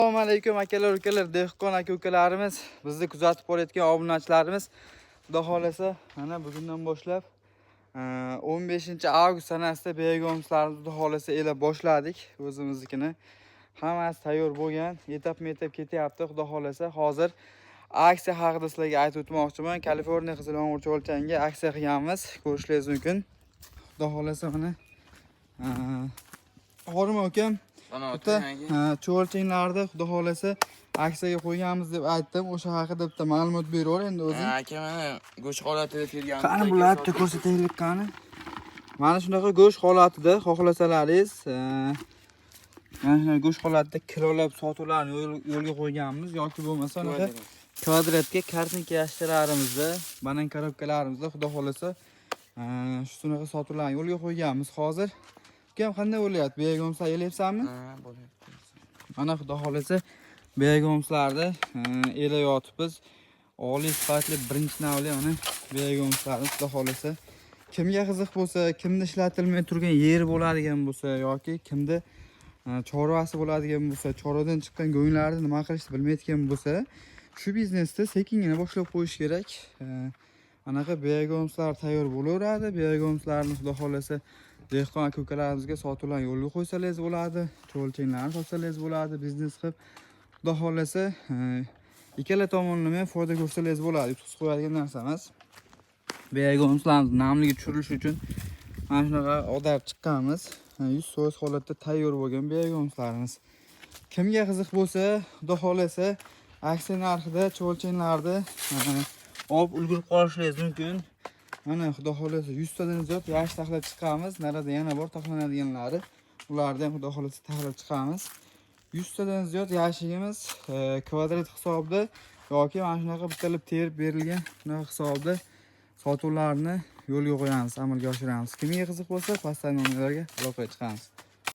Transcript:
Assalomu alaykum akalar, ukalar, dehqon aka-ukalarimiz, bizni kuzatib borayotgan obunachilarimiz. Xudo xolasa, mana bugundan boshlab 15 avgust sanasida begomslarimizni xudo xolasa elab boshladik o'zimiznikini. Hammasi tayyor bo'lgan, etap-metap ketyapti. Xudo xolasa, hozir aksiya haqida sizlarga aytib o'tmoqchiman. Kaliforniya Qizilong'urchi o'lchanga aksiya qilganmiz, ko'rishingiz mumkin. Xudo xolasa mana Horma ukam bitta cho'lchinglarni xudo xolasa aksiyaga qo'yganmiz deb aytdim. O'sha haqida bitta ma'lumot beraver endi o'zing. Aka mana go'sht holatida kelgan. Qani bularni ko'rsataylik qani. Mana shunaqa go'sht holatida xohlasalaringiz, mana shunday go'sht holatida kilolab sotuvlarni yo'lga qo'yganmiz yoki bo'lmasa anaqa kvadratga kartinka yashirarimizda, banan korobkalarimizda xudo xolasa shunaqa sotuvlarni yo'lga qo'yganmiz hozir. Ukam qanday bo'lyapti? Begomslar elayapsanmi? Ha, bo'lyapti. Mana xudo xolasa begomslarni elayotibmiz. Oliy sifatli birinchi navli mana begomslarni xudo xolasa. Kimga qiziq bo'lsa, kimda ishlatilmay turgan yeri bo'ladigan bo'lsa yoki kimda chorvasi bo'ladigan bo'lsa, chorvadan chiqqan go'nglarni nima qilishni bilmaydigan bo'lsa, shu biznesni sekingina boshlab qo'yish kerak. Anaqa begomslar tayyor bo'laveradi. Begomslarni xudo xolasa dehqon aka-ukalarimizga sotuvlarni yo'lga qo'ysangiz bo'ladi, cho'lchanglarni sotsangiz bo'ladi, biznes qilib xudo xolasa ikkala tomonlama ham foyda ko'rsangiz bo'ladi. Yutqizib qo'yadigan narsa emas. Begomslarimiz namligi tushirilishi uchun mana shunaqa odar chiqqanmiz. 100% holatda tayyor bo'lgan begomslarimiz. Kimga qiziq bo'lsa, xudo xolasa aksiya narxida cho'lchanglarni olib ulgurib qolishingiz mumkin. Mana xudo xolasa 100 tadan ziyod yash taxlab chiqamiz. Narada yana bor taxlanadiganlari. Ularni ham xudo xolasa taxlab chiqamiz. 100 tadan ziyod yashigimiz kvadrat hisobida yoki mana shunaqa bittalab terib berilgan shunaqa hisobda sotuvlarni yo'lga qo'yamiz, amalga oshiramiz. Kimga qiziq bo'lsa, pastdagi nomerlarga aloqaga chiqamiz.